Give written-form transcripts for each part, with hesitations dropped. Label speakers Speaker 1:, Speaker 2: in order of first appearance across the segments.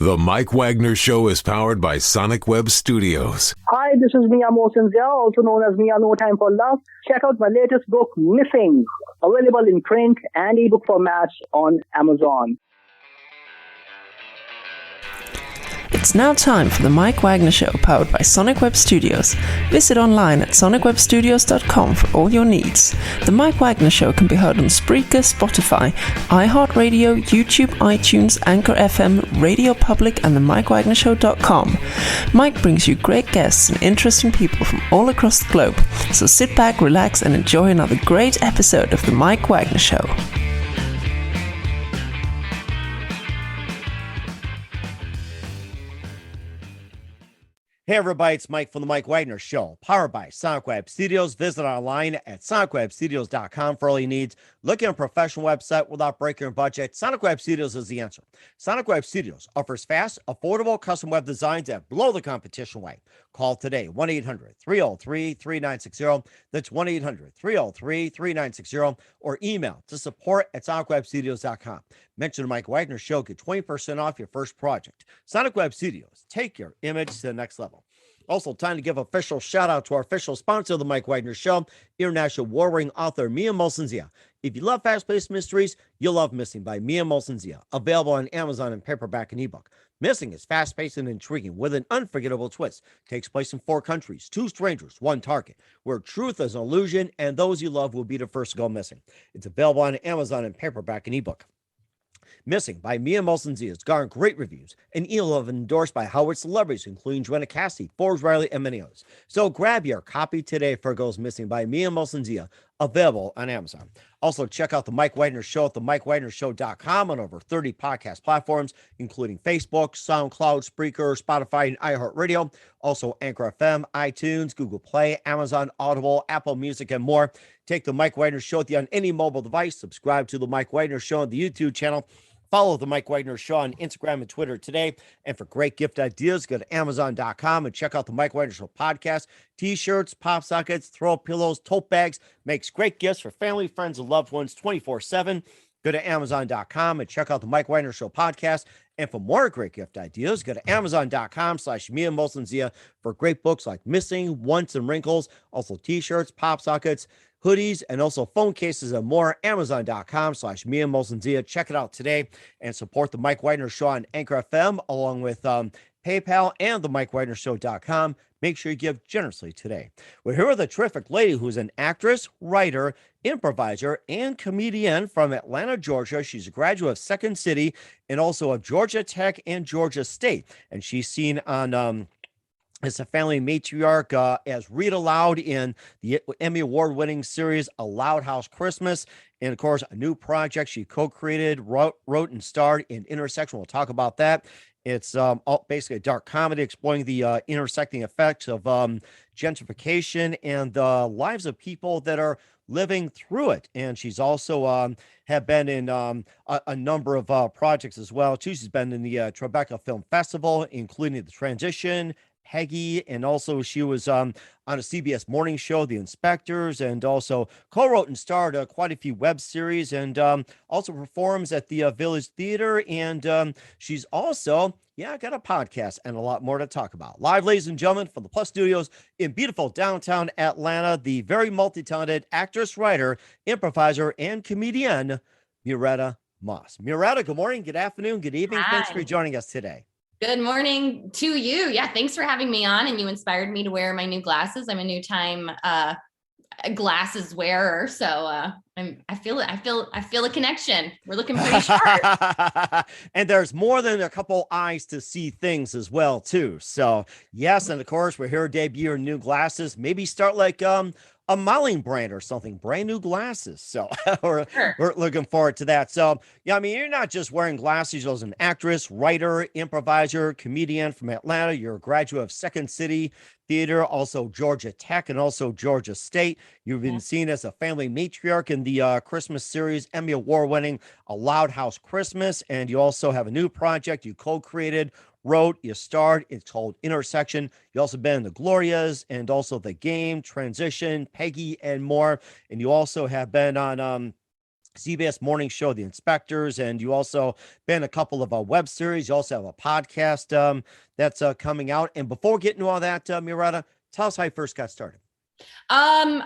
Speaker 1: The Mike Wagner Show is powered by Sonic Web Studios.
Speaker 2: Hi, this is Mia Mosinzia, also known as Mia No Time for Love. Check out my latest book, Missing, available in print and ebook formats on Amazon.
Speaker 3: It's now time for the Mike Wagner Show, powered by Sonic Web Studios. Visit online at sonicwebstudios.com for all your needs. The Mike Wagner Show can be heard on Spreaker, Spotify, iHeartradio, YouTube, iTunes, Anchor FM, Radio Public, and themikewagnershow.com. Mike brings you great guests and interesting people from all across the globe. So sit back, relax, and enjoy another great episode of the Mike Wagner Show.
Speaker 4: Hey everybody, it's Mike from the Mike Wagner Show, powered by Sonic Web Studios. Visit online at sonicwebstudios.com for all your needs. Look at a professional website without breaking your budget. Sonic Web Studios is the answer. Sonic Web Studios offers fast, affordable custom web designs that blow the competition away. Call today, 1-800-303-3960. That's 1-800-303-3960. Or email to support@sonicwebstudios.com. Mention the Mike Wagner Show, get 20% off your first project. Sonic Web Studios, take your image to the next level. Also, time to give official shout out to our official sponsor of the Mike Wagner Show, international warring author Mia Mosinzia. If you love fast-paced mysteries, you'll love Missing by Mia Mosinzia, available on Amazon in paperback and ebook. Missing is fast-paced and intriguing with an unforgettable twist. Takes place in 4 countries, 2 strangers, 1 target, where truth is an illusion and those you love will be the first to go missing. It's available on Amazon in paperback and ebook. Missing by Mia Mosinzia has garnered great reviews and even endorsed by Howard celebrities, including Joanna Cassidy, Forbes Riley, and many others. So grab your copy today for Goes Missing by Mia Mosinzia, available on Amazon. Also, check out the Mike Wagner Show at themikewagnershow.com on over 30 podcast platforms, including Facebook, SoundCloud, Spreaker, Spotify, and iHeartRadio. Also, Anchor FM, iTunes, Google Play, Amazon, Audible, Apple Music, and more. Take the Mike Wagner Show with you on any mobile device. Subscribe to the Mike Wagner Show on the YouTube channel. Follow the Mike Wagner Show on Instagram and Twitter today. And for great gift ideas, go to Amazon.com and check out the Mike Wagner Show podcast. T-shirts, pop sockets, throw pillows, tote bags. Makes great gifts for family, friends, and loved ones 24/7. Go to Amazon.com and check out the Mike Wagner Show podcast. And for more great gift ideas, go to Amazon.com/Mia Mosinzia for great books like Missing, Once, and Wrinkles. Also T-shirts, pop sockets, hoodies, and also phone cases and more. Amazon.com/Mia Mosinzia. Check it out today and support the Mike Wagner Show on Anchor FM along with PayPal and the MikeWagnerShow.com. Make sure you give generously today. We're here with a terrific lady who's an actress, writer, improviser, and comedian from Atlanta, Georgia. She's a graduate of Second City and also of Georgia Tech and Georgia State. And she's seen on as a family matriarch as ritaloud in the Emmy Award-winning series A Loud House Christmas. And, of course, a new project she co-created, wrote and starred in Intersection. We'll talk about that. It's basically a dark comedy exploring the intersecting effects of gentrification and the lives of people that are living through it. And she's also have been in a number of projects as well, too. She's been in the Tribeca Film Festival, including The Transition, Peggy, and also she was on a CBS morning show, The Inspectors, and also co-wrote and starred quite a few web series, and also performs at the Village Theater, and she's also, got a podcast and a lot more to talk about. Live, ladies and gentlemen, from the Plus Studios in beautiful downtown Atlanta, the very multi-talented actress, writer, improviser, and comedian, Muretta Moss. Muretta, good morning, good afternoon, good evening.
Speaker 5: Hi.
Speaker 4: Thanks for joining us today.
Speaker 5: Good morning to you. Yeah, thanks for having me on. And you inspired me to wear my new glasses. I'm a new time glasses wearer, so I feel a connection. We're looking pretty sharp.
Speaker 4: And there's more than a couple eyes to see things as well, too. So yes, and of course we're here to debut your new glasses. Maybe start like a modeling brand or something, brand new glasses. So we're looking forward to that. So, yeah, I mean, you're not just wearing glasses. You're an actress, writer, improviser, comedian from Atlanta. You're a graduate of Second City Theater, also Georgia Tech, and also Georgia State. You've been seen as a family matriarch in the Christmas series, Emmy Award-winning A Loud House Christmas. And you also have a new project you co-created, wrote, you starred. It's called Intersection. You also been in The Glorias and also The Game, Transition, Peggy, and more. And you also have been on CBS morning show, The Inspectors, and you also been a couple of web series. You also have a podcast that's coming out. And before getting to all that, Muretta, tell us how you first got started.
Speaker 5: I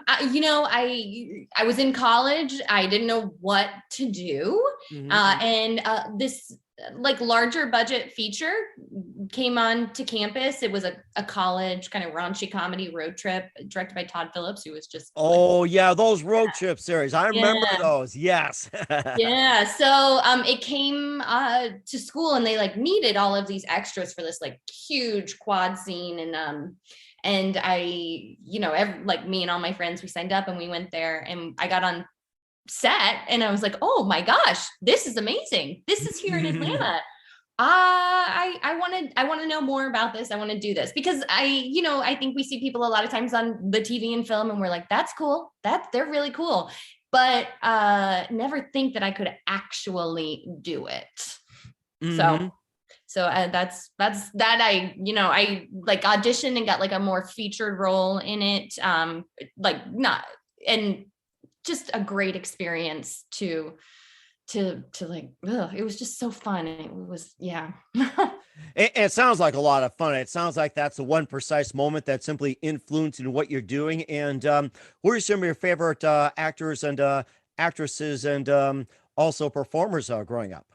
Speaker 5: was in college. I didn't know what to do. And this like larger budget feature came on to campus. It was a college kind of raunchy comedy road trip directed by Todd Phillips, who was just
Speaker 4: those road trip series. I remember those. Yes.
Speaker 5: So it came to school, and they like needed all of these extras for this like huge quad scene, and I, like me and all my friends, we signed up and we went there, and I got on set and I was like, oh my gosh, this is amazing. This is here in Atlanta. I want to know more about this. I want to do this because I think we see people a lot of times on the TV and film and we're like, that's cool. They're really cool. But never think that I could actually do it. So that's that I like auditioned and got like a more featured role in it. Just a great experience to like, it was just so fun. It was,
Speaker 4: It sounds like a lot of fun. It sounds like that's the one precise moment that simply influencing what you're doing. And who are some of your favorite actors and actresses and also performers growing up?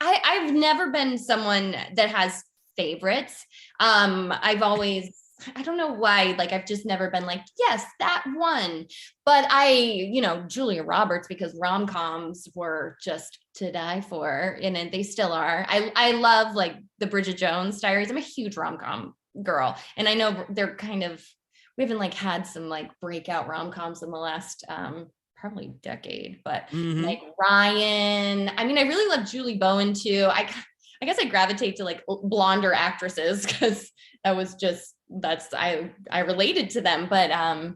Speaker 5: I've never been someone that has favorites. I've always, I don't know why, like, I've just never been like, yes, that one. But Julia Roberts, because rom-coms were just to die for, and they still are. I love like the Bridget Jones Diaries. I'm a huge rom-com girl. And I know they're we haven't like had some like breakout rom-coms in the last, probably decade, but like Ryan, I really love Julie Bowen too. I guess I gravitate to like blonder actresses because I related to them, but and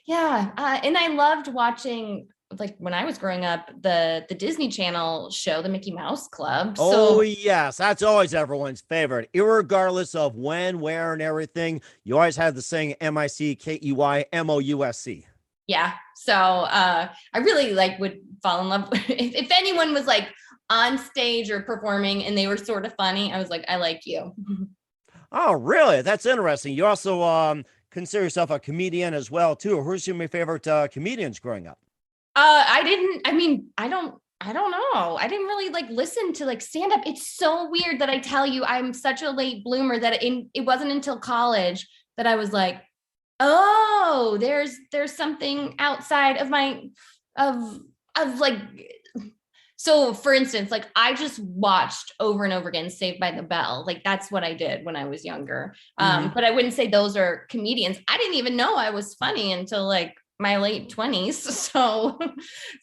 Speaker 5: I loved watching, like when I was growing up, the Disney Channel show, the Mickey Mouse Club.
Speaker 4: Yes, that's always everyone's favorite, irregardless of when, where, and everything. You always have the saying MICKEYMOUSC.
Speaker 5: Yeah. So I really like would fall in love if anyone was like on stage or performing and they were sort of funny. I was like, I like you.
Speaker 4: Oh, really? That's interesting. You also consider yourself a comedian as well, too. Who's your favorite comedians growing up?
Speaker 5: I don't know. I didn't really like listen to like stand up. It's so weird that I tell you I'm such a late bloomer that it wasn't until college that I was like, oh, there's something outside of like, so for instance, like I just watched over and over again Saved by the Bell. Like that's what I did when I was younger. But I wouldn't say those are comedians. I didn't even know I was funny until like my late 20s. So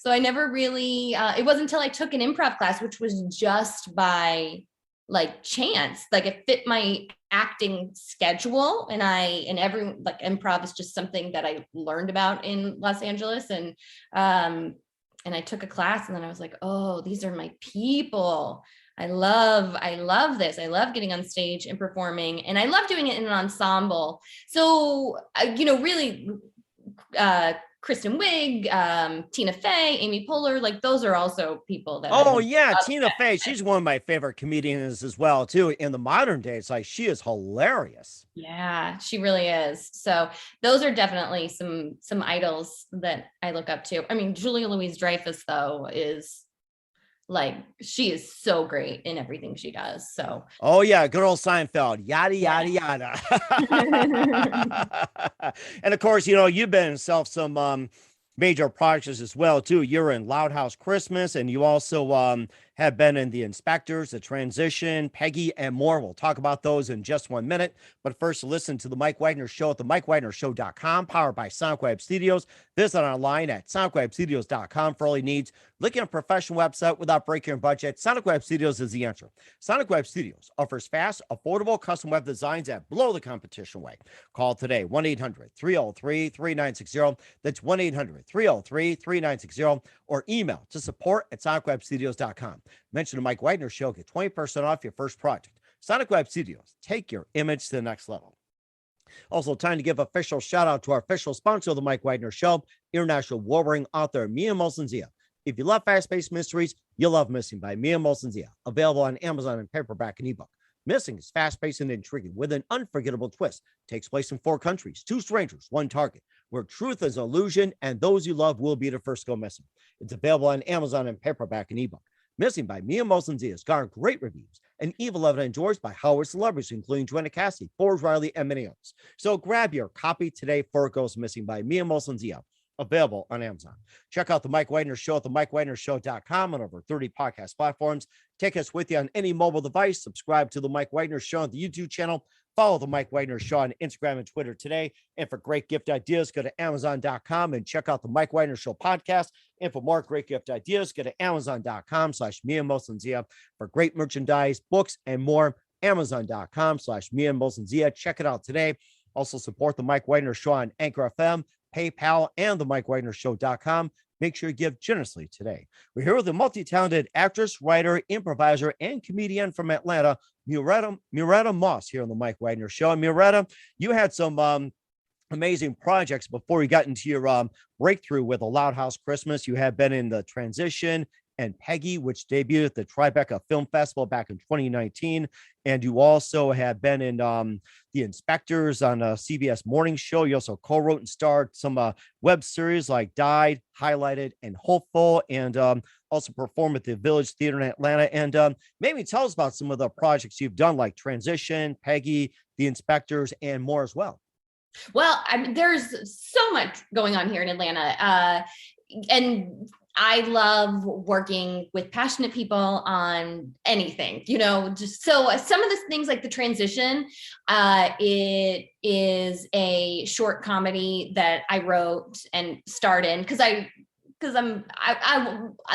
Speaker 5: I never really, it wasn't until I took an improv class, which was just by like chance, like it fit my acting schedule. And like improv is just something that I learned about in Los Angeles. And I took a class and then I was like, oh, these are my people. I love this. I love getting on stage and performing, and I love doing it in an ensemble. So, really, Kristen Wiig, Tina Fey, Amy Poehler, like those are also people that.
Speaker 4: Oh yeah, Tina Fey. She's one of my favorite comedians as well too. In the modern days, like she is hilarious.
Speaker 5: Yeah, she really is. So those are definitely some idols that I look up to. Julia Louis-Dreyfus though is like, she is so great in everything she does. So.
Speaker 4: Oh yeah, good old Seinfeld. Yada yada yada. And of course, you've been in some major projects as well too. You're in Loud House Christmas, and you also have been in The Inspectors, The Transition, Peggy, and more. We'll talk about those in just 1 minute. But first, listen to the Mike Wagner Show at themikewagnershow.com, powered by Sonic Web Studios. Visit online at sonicwebstudios.com for all your needs. Looking at a professional website without breaking your budget? Sonic Web Studios is the answer. Sonic Web Studios offers fast, affordable custom web designs that blow the competition away. Call today, 1-800-303-3960. That's 1-800-303-3960. Or email to support@sonicwebstudios.com. Mention the Mike Wagner Show. Get 20% off your first project. Sonic Web Studios. Take your image to the next level. Also, time to give official shout out to our official sponsor of the Mike Wagner Show, international warring author Mia Molson-Zia. If you love fast-paced mysteries, you'll love Missing by Mia Molson-Zia, available on Amazon in paperback and ebook. Missing is fast-paced and intriguing with an unforgettable twist. Takes place in 4 countries, 2 strangers, 1 target, where truth is an illusion and those you love will be the first to go missing. It's available on Amazon in paperback and ebook. Missing by Mia Molson-Zia has garnered great reviews and even endorsed by Howard celebrities, including Joanna Cassidy, Forbes Riley, and many others. So grab your copy today for It Goes Missing by Mia Molson-Zia, available on Amazon. Check out the Mike Wagner Show at themikewagnershow.com on over 30 podcast platforms. Take us with you on any mobile device. Subscribe to the Mike Wagner Show on the YouTube channel. Follow the Mike Wagner Show on Instagram and Twitter today. And for great gift ideas, go to Amazon.com and check out the Mike Wagner Show podcast. And for more great gift ideas, go to Amazon.com/Mia Molson-Zia for great merchandise, books, and more. Amazon.com/Mia Molson-Zia. Check it out today. Also support the Mike Wagner Show on Anchor FM, PayPal, and the MikeWagnerShow.com. Make sure you give generously today. We're here with a multi-talented actress, writer, improviser, and comedian from Atlanta, Muretta Moss, here on the Mike Wagner Show. And Muretta, you had some amazing projects before you got into your breakthrough with A Loud House Christmas. You have been in The Transition and Peggy, which debuted at the Tribeca Film Festival back in 2019. And you also have been in The Inspectors on a CBS morning show. You also co-wrote and starred some web series like Died, Highlighted, and Hopeful, and also performed at the Village Theater in Atlanta. And maybe tell us about some of the projects you've done, like Transition, Peggy, The Inspectors, and more as well.
Speaker 5: Well, there's so much going on here in Atlanta. And I love working with passionate people on anything, just so some of the things like The Transition, it is a short comedy that I wrote and starred in because I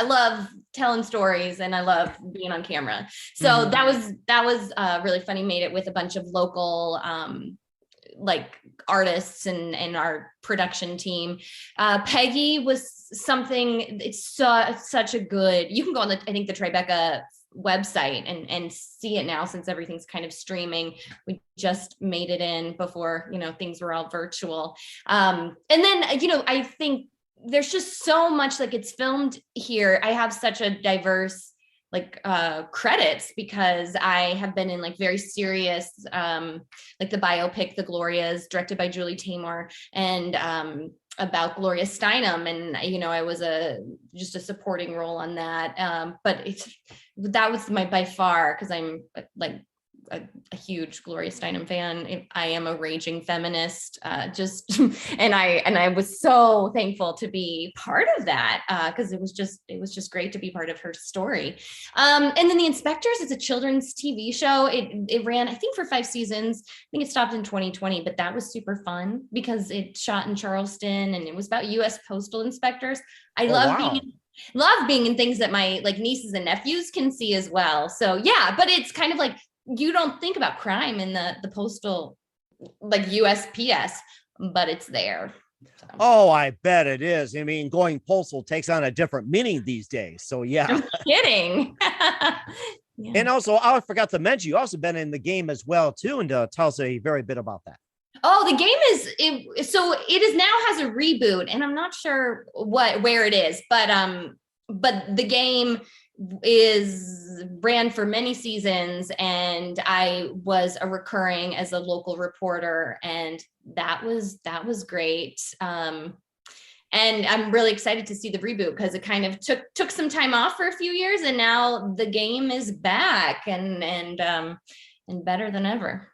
Speaker 5: love telling stories and I love being on camera. So that was really funny. Made it with a bunch of local, like artists and our production team. Peggy was something, it's such a good, you can go on the Tribeca website and see it now since everything's kind of streaming. We just made it in before, things were all virtual. And then, I think there's just so much, like it's filmed here. I have such a diverse credits because I have been in like very serious, like the biopic, The Glorias, directed by Julie Taymor, and about Gloria Steinem. And, I was just a supporting role on that. But that was by far, because I'm like a huge Gloria Steinem fan. I am a raging feminist, and I was so thankful to be part of that because it was just great to be part of her story. And then The Inspectors, it's a children's TV show. It ran, I think, for 5 seasons. I think it stopped in 2020, but that was super fun because it shot in Charleston and it was about U.S. postal inspectors. I love being in things that my nieces and nephews can see as well. So yeah, but it's kind of like, you don't think about crime in the postal, like USPS, but it's there. So.
Speaker 4: Oh, I bet it is. I mean, going postal takes on a different meaning these days. So yeah.
Speaker 5: No kidding.
Speaker 4: Yeah. And also, I forgot to mention, you also been in The Game as well too, and tell us a very bit about that.
Speaker 5: Oh, The Game it now has a reboot, and I'm not sure where it is, but The Game ran for many seasons, and I was a recurring as a local reporter, and that was great. And I'm really excited to see the reboot because it kind of took some time off for a few years, and now The Game is back and better than ever.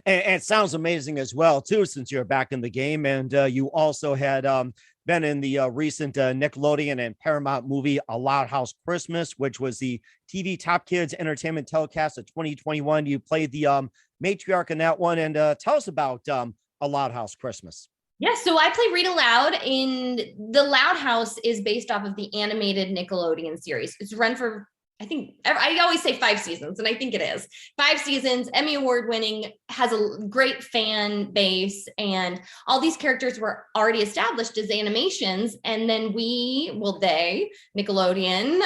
Speaker 4: And it sounds amazing as well too, since you're back in The Game, and you also had been in the recent Nickelodeon and Paramount movie A Loud House Christmas, which was the TV Top Kids Entertainment telecast of 2021. You played the matriarch in that one, and tell us about A Loud House Christmas.
Speaker 5: Yeah, so I play Rita Loud in The Loud House is based off of the animated Nickelodeon series. It's run for, I think, I always say 5 seasons, and I think it is 5 seasons, Emmy Award winning, has a great fan base, and all these characters were already established as animations. And then Nickelodeon,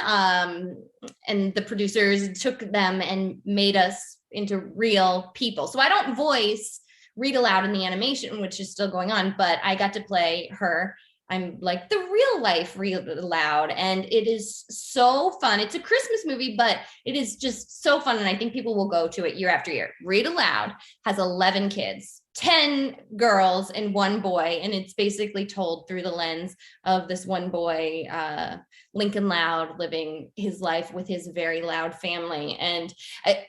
Speaker 5: and the producers took them and made us into real people. So I don't voice read aloud in the animation, which is still going on, but I got to play her. I'm like the real life read aloud, and it is so fun. It's a Christmas movie, but it is just so fun, and I think people will go to it year after year. Read Aloud has 11 kids, 10 girls and 1 boy, and it's basically told through the lens of this one boy, Lincoln Loud, living his life with his very loud family. And it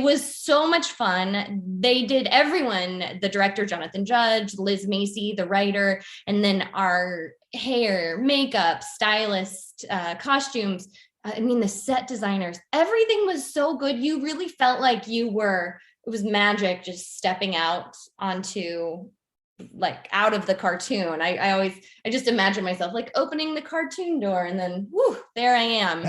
Speaker 5: was so much fun. They did everyone, the director, Jonathan Judge, Liz Macy, the writer, and then our hair, makeup, stylist, costumes. I mean, the set designers, everything was so good. You really felt like it was magic just stepping out onto, like, out of the cartoon. I just imagine myself like opening the cartoon door and then whoo, there I am.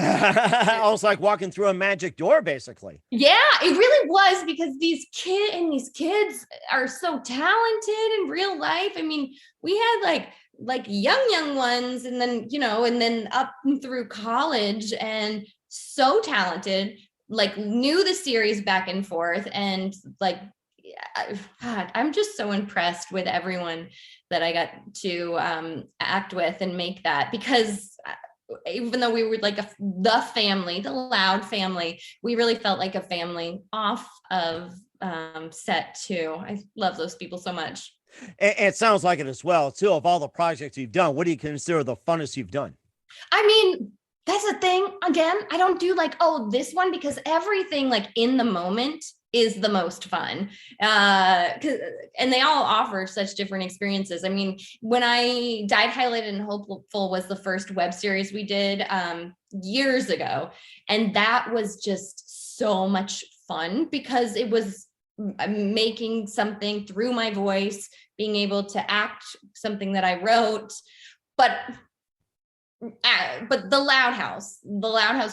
Speaker 4: Almost like walking through a magic door, basically.
Speaker 5: Yeah, it really was, because these kids are so talented in real life. I mean, we had like young ones, and then, and then up through college, and so talented, like knew the series back and forth, and like, God, I'm just so impressed with everyone that I got to act with and make that, because even though we were like the family, the Loud family, we really felt like a family off of set too. I love those people so much.
Speaker 4: And it sounds like it as well, too. Of all the projects you've done, what do you consider the funnest you've done? I
Speaker 5: mean, that's the thing. Again, I don't do like, this one, because everything like in the moment is the most fun. And they all offer such different experiences. I mean, when I Died, Highlighted, and Hopeful was the first web series we did years ago. And that was just so much fun, because it was making something through my voice, being able to act something that I wrote, but the Loud House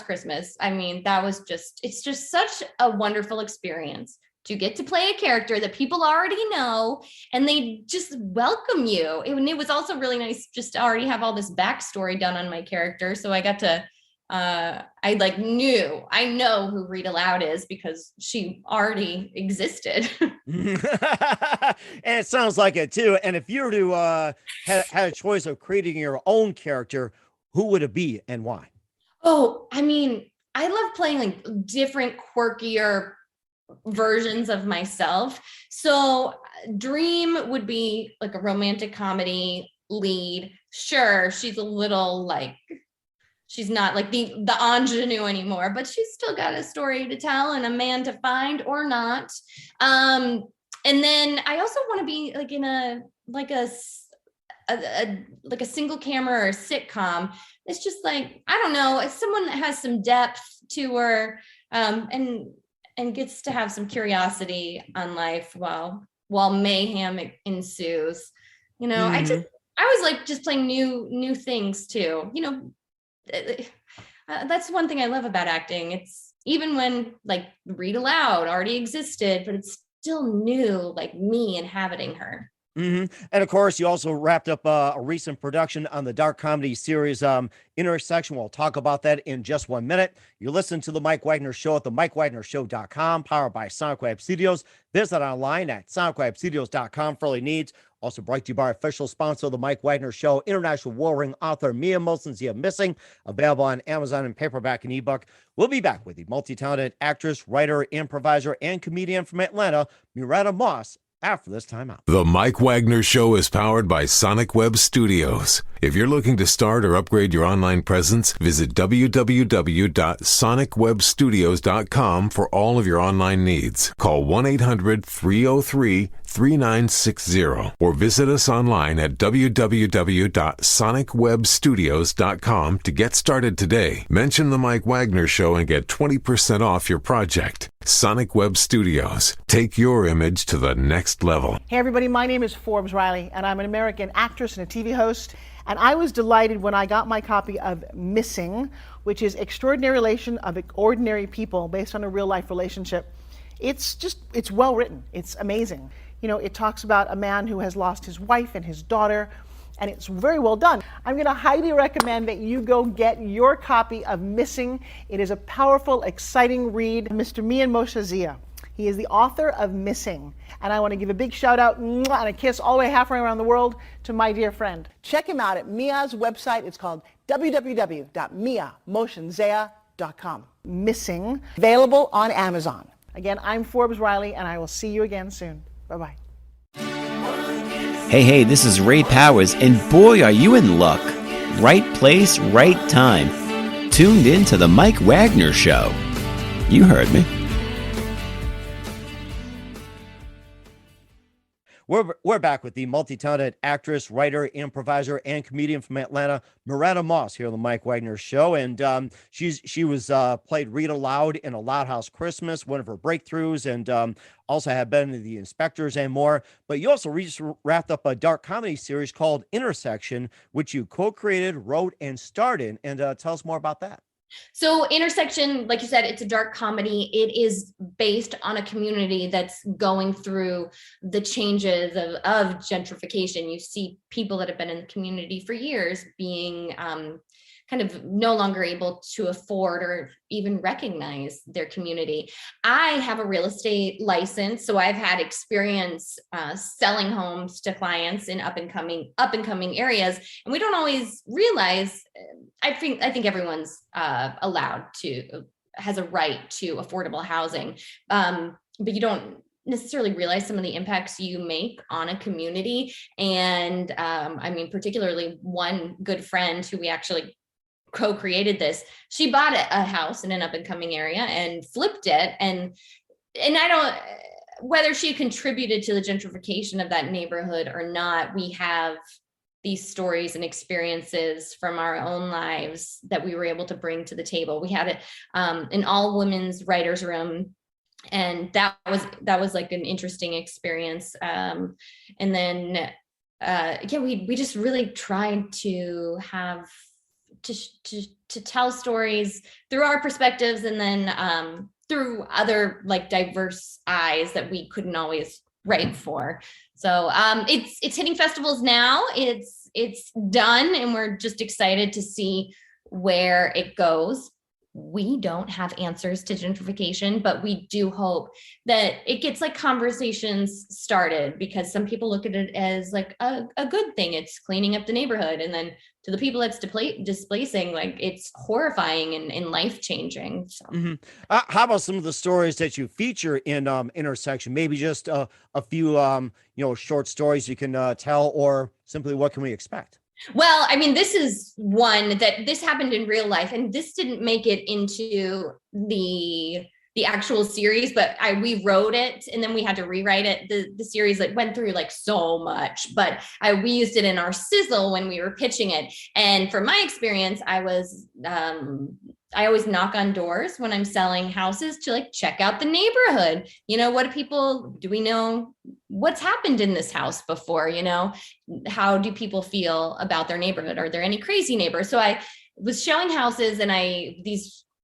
Speaker 5: Christmas, I mean, it's just such a wonderful experience to get to play a character that people already know, and they just welcome you. And it was also really nice just to already have all this backstory done on my character. So I got to, I know who Read Aloud is, because she already existed.
Speaker 4: And it sounds like it too. And if you were to had a choice of creating your own character, who would it be and why? Oh,
Speaker 5: I mean, I love playing like different, quirkier versions of myself. So Dream would be like a romantic comedy lead. Sure, she's a little like, she's not like the ingenue anymore, but she's still got a story to tell and a man to find, or not. And then I also want to be like in a single camera or a sitcom. It's just like, I don't know, it's someone that has some depth to her, and gets to have some curiosity on life while mayhem ensues. I was like just playing new things too. That's one thing I love about acting. It's even when like Read Aloud already existed, but it's still new, like me inhabiting her.
Speaker 4: Mm-hmm. And of course, you also wrapped up a recent production on the dark comedy series Intersection. We'll talk about that in just 1 minute. You listen to The Mike Wagner Show at themikewagnershow.com, powered by Sonic Web Studios. Visit online at sonicwebstudios.com for all your needs. Also brought to you by our official sponsor of The Mike Wagner Show, international war ring author Mia Molson's The Missing, available on Amazon in paperback and ebook. We'll be back with the multi-talented actress, writer, improviser, and comedian from Atlanta, Muretta Moss, after this time out.
Speaker 1: The Mike Wagner Show is powered by Sonic Web Studios. If you're looking to start or upgrade your online presence, visit www.sonicwebstudios.com for all of your online needs. Call 1-800-303-3960 or visit us online at www.sonicwebstudios.com to get started today. Mention The Mike Wagner Show and get 20% off your project. Sonic Web Studios. Take your image to the next level.
Speaker 6: Hey everybody, my name is Forbes Riley, and I'm an American actress and a TV host. And I was delighted when I got my copy of Missing, which is Extraordinary Relation of Ordinary People based on a real life relationship. It's well written. It's amazing. It talks about a man who has lost his wife and his daughter, and it's very well done. I'm going to highly recommend that you go get your copy of Missing. It is a powerful, exciting read. Mr. Mian Moshe Zia. He is the author of Missing. And I want to give a big shout out and a kiss all the way halfway around the world to my dear friend. Check him out at Mia's website. It's called www.miamotionzea.com. Missing, available on Amazon. Again, I'm Forbes Riley, and I will see you again soon. Bye-bye.
Speaker 7: Hey, this is Ray Powers, and boy, are you in luck. Right place, right time. Tuned in to the Mike Wagner Show. You heard me.
Speaker 4: We're back with the multi-talented actress, writer, improviser, and comedian from Atlanta, Muretta Moss, here on the Mike Wagner Show. And she was played Rita Loud in A Loud House Christmas, one of her breakthroughs, and also have been in The Inspectors and more. But you also just wrapped up a dark comedy series called Intersection, which you co-created, wrote, and starred in. And tell us more about that.
Speaker 5: So Intersection, like you said, it's a dark comedy. It is based on a community that's going through the changes of gentrification. You see people that have been in the community for years being kind of no longer able to afford or even recognize their community. I have a real estate license, so I've had experience selling homes to clients in up and coming areas, and we don't always realize. I think everyone's has a right to affordable housing, but you don't necessarily realize some of the impacts you make on a community. And I mean, particularly one good friend who we actually co-created this, she bought a house in an up and coming area and flipped it. And I don't, whether she contributed to the gentrification of that neighborhood or not, we have these stories and experiences from our own lives that we were able to bring to the table. We had an all women's writers room, and that was like an interesting experience. And then, we just really tried to have to tell stories through our perspectives, and then through other like diverse eyes that we couldn't always write for. So it's hitting festivals now. It's done, and we're just excited to see where it goes. We don't have answers to gentrification, but we do hope that it gets like conversations started, because some people look at it as like a good thing. It's cleaning up the neighborhood. And then to the people that's displacing, like it's horrifying and life-changing. So.
Speaker 4: Mm-hmm. How about some of the stories that you feature in Intersection? Maybe just a few, short stories you can tell, or simply what can we expect?
Speaker 5: Well, I mean, this is one that this happened in real life, and this didn't make it into the actual series, but we wrote it and then we had to rewrite it. The series like went through like so much, but we used it in our sizzle when we were pitching it. And from my experience, I always knock on doors when I'm selling houses to like check out the neighborhood. Do we know what's happened in this house before? How do people feel about their neighborhood? Are there any crazy neighbors? So I was showing houses, and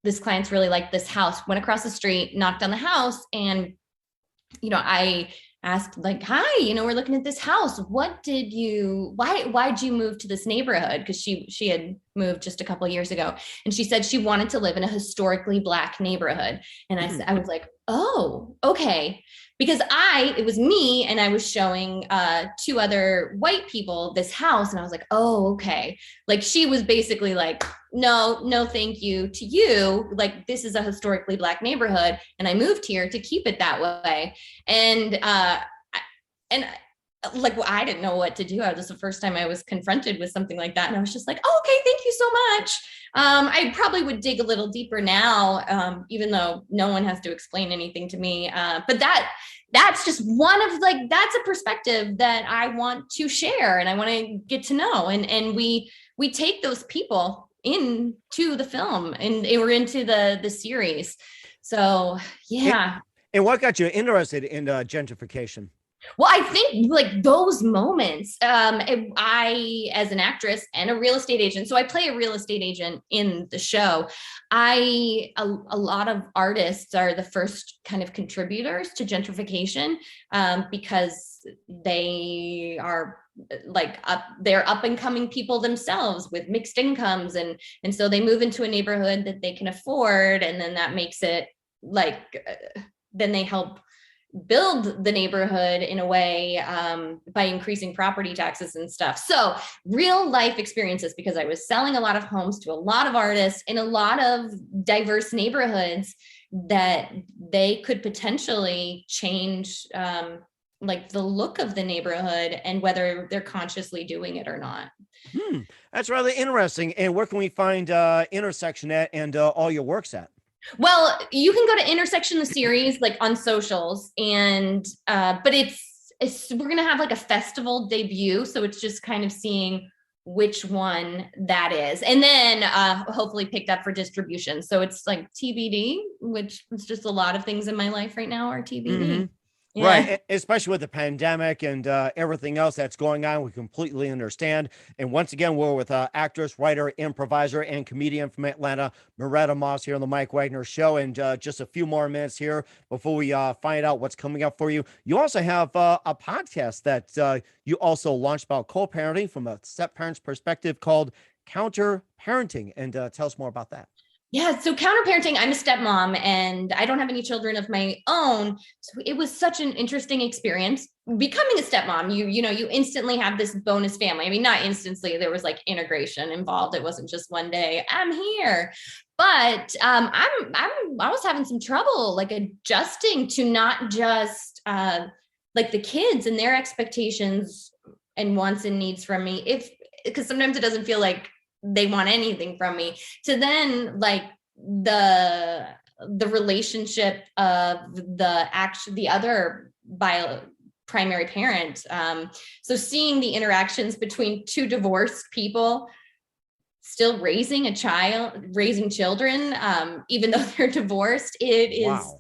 Speaker 5: this clients really liked this house, went across the street, knocked on the house, and I asked like, hi, we're looking at this house. Why'd you move to this neighborhood? Because she had moved just a couple of years ago, and she said she wanted to live in a historically Black neighborhood. And I was like, oh, okay. Because it was me, and I was showing two other white people this house, and I was like, oh, okay. Like she was basically like, no, thank you to you. Like this is a historically Black neighborhood, and I moved here to keep it that way. And I didn't know what to do. This was the first time I was confronted with something like that, and I was just like, oh, okay, thank you so much. I probably would dig a little deeper now, even though no one has to explain anything to me. But that's just one of that's a perspective that I want to share, and I want to get to know. And we take those people into the film, and we're into the series. So yeah.
Speaker 4: And what got you interested in gentrification?
Speaker 5: Well, I think like those moments, I, as an actress and a real estate agent, so I play a real estate agent in the show. A lot of artists are the first kind of contributors to gentrification, because they are they're up and coming people themselves with mixed incomes. And so they move into a neighborhood that they can afford. And then that makes it then they help build the neighborhood in a way by increasing property taxes and stuff. So real life experiences, because I was selling a lot of homes to a lot of artists in a lot of diverse neighborhoods, that they could potentially change like the look of the neighborhood and whether they're consciously doing it or not.
Speaker 4: That's really interesting. And where can we find Intersection at and all your works at?
Speaker 5: Well, you can go to Intersection the series like on socials, and but it's we're gonna have like a festival debut, so it's just kind of seeing which one that is, and then hopefully picked up for distribution. So it's like TBD, which is just a lot of things in my life right now are TBD. Yeah.
Speaker 4: Right. Especially with the pandemic and everything else that's going on. We completely understand. And once again, we're with actress, writer, improviser, and comedian from Atlanta, Muretta Moss, here on the Mike Wagner Show. And just a few more minutes here before we find out what's coming up for you. You also have a podcast that you also launched about co-parenting from a step-parent's perspective called Counter Parenting. And tell us more about that.
Speaker 5: Yeah. So counterparenting, I'm a stepmom and I don't have any children of my own. So it was such an interesting experience becoming a stepmom. You instantly have this bonus family. I mean, not instantly, there was like integration involved. It wasn't just one day I'm here, but I was having some trouble like adjusting to not just like the kids and their expectations and wants and needs from me. Because sometimes it doesn't feel like they want anything from me, to then like the relationship of the other primary parent. So seeing the interactions between two divorced people still raising children, even though they're divorced, it is, wow.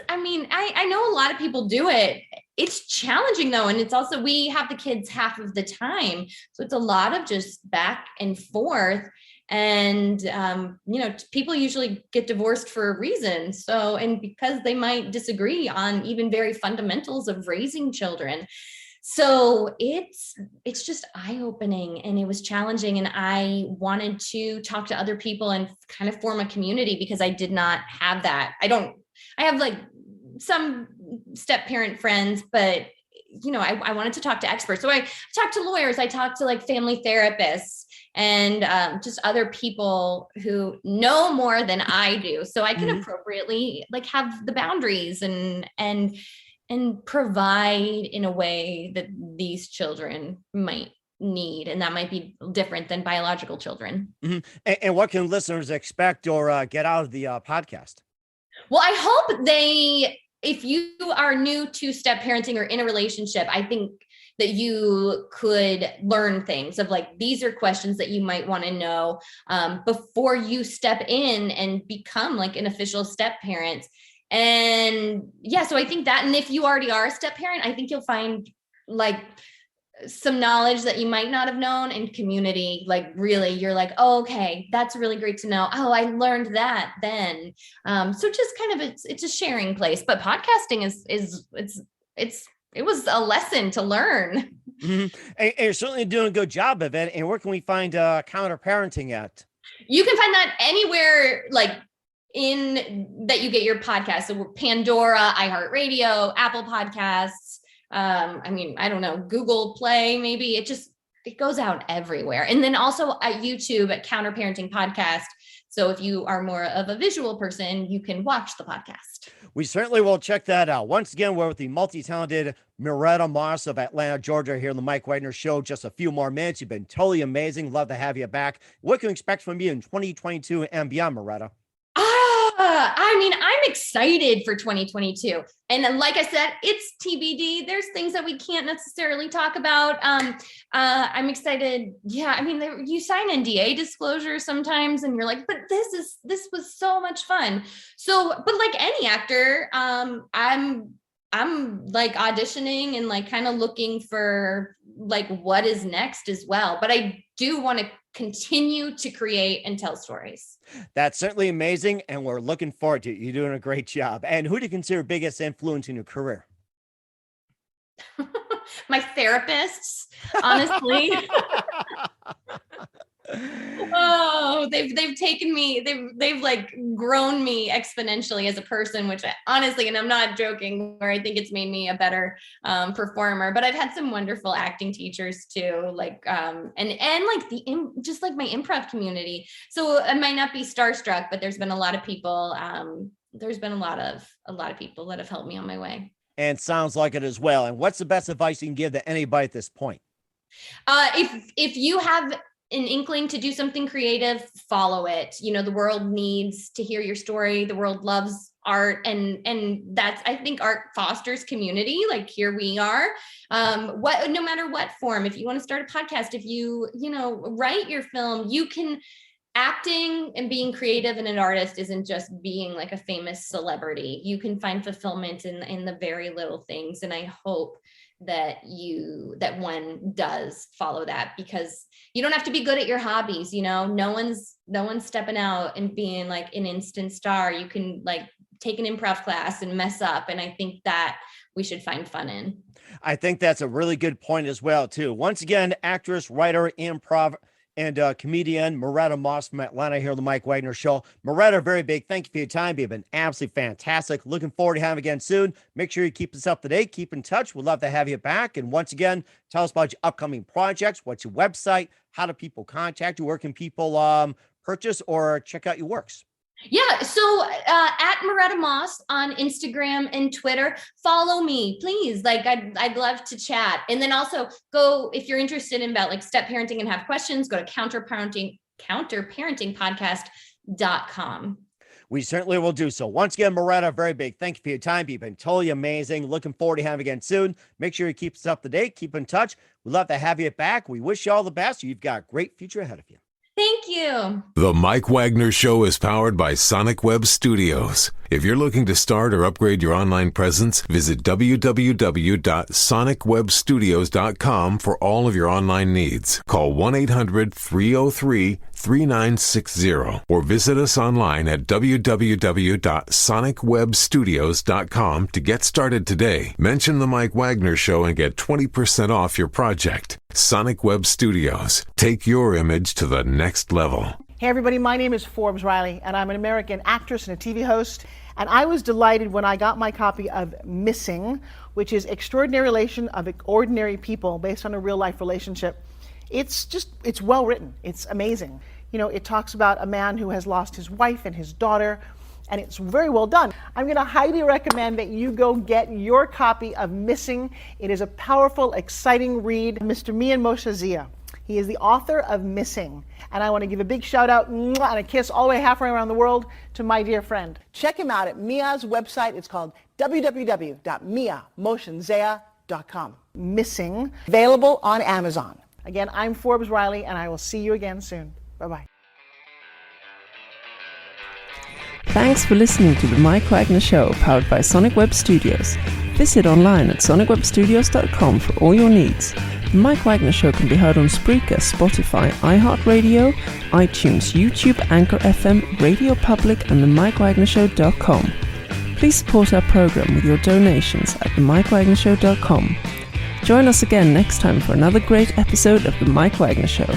Speaker 5: I know a lot of people do it. It's challenging though. And it's also, we have the kids half of the time. So it's a lot of just back and forth. And, people usually get divorced for a reason. So, and because they might disagree on even very fundamentals of raising children. So it's just eye-opening and it was challenging. And I wanted to talk to other people and kind of form a community because I did not have that. I have like some step-parent friends, but I wanted to talk to experts. So I talked to lawyers, I talked to like family therapists and just other people who know more than I do. So I can appropriately like have the boundaries and provide in a way that these children might need. And that might be different than biological children.
Speaker 4: Mm-hmm. And what can listeners expect or get out of the podcast?
Speaker 5: Well, I hope if you are new to step parenting or in a relationship, I think that you could learn things of like, these are questions that you might want to know before you step in and become like an official step parent. And yeah, so I think that, and if you already are a step parent, I think you'll find like some knowledge that you might not have known, and community, like really you're like, oh, okay, that's really great to know. Oh, I learned that then. So just kind of, it's a sharing place, but podcasting it was a lesson to learn.
Speaker 4: Mm-hmm. And you're certainly doing a good job of it. And where can we find Counter Parenting at? You
Speaker 5: can find that anywhere like in that you get your podcast. So we're Pandora, iHeartRadio, Apple Podcasts. I don't know, Google Play, maybe. It goes out everywhere. And then also at YouTube at Counter Parenting Podcast. So if you are more of a visual person, you can watch the podcast.
Speaker 4: We certainly will check that out. Once again, we're with the multi-talented Muretta Moss of Atlanta, Georgia, here on the Mike Wagner Show. Just a few more minutes. You've been totally amazing. Love to have you back. What can we expect from you in 2022 and beyond, Muretta?
Speaker 5: I'm excited for 2022. And then, like I said, it's TBD. There's things that we can't necessarily talk about. I'm excited. Yeah. You sign NDA disclosures sometimes and you're like, but this was so much fun. So, but like any actor, I'm like auditioning and like kind of looking for like what is next as well. But I do want to continue to create and tell stories.
Speaker 4: That's certainly amazing. And we're looking forward to it. You're doing a great job. And who do you consider biggest influence in your career?
Speaker 5: My therapists, honestly. Oh, they've taken me, they've like grown me exponentially as a person, which I, honestly, and I'm not joking, where I think it's made me a better performer. But I've had some wonderful acting teachers too, like and like just like my improv community. So I might not be starstruck, but there's been a lot of people. There's been a lot of people that have helped me on my way.
Speaker 4: And sounds like it as well. And what's the best advice you can give to anybody at this point?
Speaker 5: If you have an inkling to do something creative, follow it. You know, the world needs to hear your story. The world loves art, and that's, I think art fosters community. Like here we are, no matter what form. If you want to start a podcast, if you write your film, you can. Acting and being creative and an artist isn't just being like a famous celebrity. You can find fulfillment in the very little things. And I hope that one does follow that, because you don't have to be good at your hobbies. No one's stepping out and being like an instant star. You can like take an improv class and mess up. And I think that we should find fun in.
Speaker 4: I think that's a really good point as well, too. Once again, actress, writer, improv, and comedian Muretta Moss from Atlanta here on the Mike Wagner Show. Muretta, very big thank you for your time. You've been absolutely fantastic. Looking forward to having you again soon. Make sure you keep us up to date. Keep in touch. We'd love to have you back. And once again, tell us about your upcoming projects. What's your website? How do people contact you? Where can people purchase or check out your works?
Speaker 5: Yeah. So at Muretta Moss on Instagram and Twitter, follow me, please. Like I'd love to chat. And then also go, if you're interested in about like step parenting and have questions, go to counterparentingpodcast.com.
Speaker 4: We certainly will do so. Once again, Muretta, very big thank you for your time. You've been totally amazing. Looking forward to having you again soon. Make sure you keep us up to date. Keep in touch. We'd love to have you back. We wish you all the best. You've got a great future ahead of you.
Speaker 5: Thank you.
Speaker 1: The Mike Wagner Show is powered by Sonic Web Studios. If you're looking to start or upgrade your online presence, visit www.sonicwebstudios.com for all of your online needs. Call 1-800-303-3960 or visit us online at www.sonicwebstudios.com to get started today. Mention the Mike Wagner Show and get 20% off your project. Sonic Web Studios. Take your image to the next level.
Speaker 6: Hey everybody, my name is Forbes Riley, and I'm an American actress and a TV host. And I was delighted when I got my copy of Missing, which is Extraordinary Relation of Ordinary People based on a real life relationship. It's well written. It's amazing. It talks about a man who has lost his wife and his daughter, and it's very well done. I'm going to highly recommend that you go get your copy of Missing. It is a powerful, exciting read. Mr. Mian Moshe Zia. He is the author of Missing. And I want to give a big shout out and a kiss all the way halfway around the world to my dear friend. Check him out at Mia's website. It's called www.miamoshenzea.com. Missing, available on Amazon. Again, I'm Forbes Riley, and I will see you again soon. Bye-bye.
Speaker 3: Thanks for listening to the Mike Wagner Show, powered by Sonic Web Studios. Visit online at sonicwebstudios.com for all your needs. The Mike Wagner Show can be heard on Spreaker, Spotify, iHeartradio, iTunes, YouTube, Anchor FM, Radio Public, and themikewagnershow.com. Please support our program with your donations at themikewagnershow.com. Join us again next time for another great episode of The Mike Wagner Show.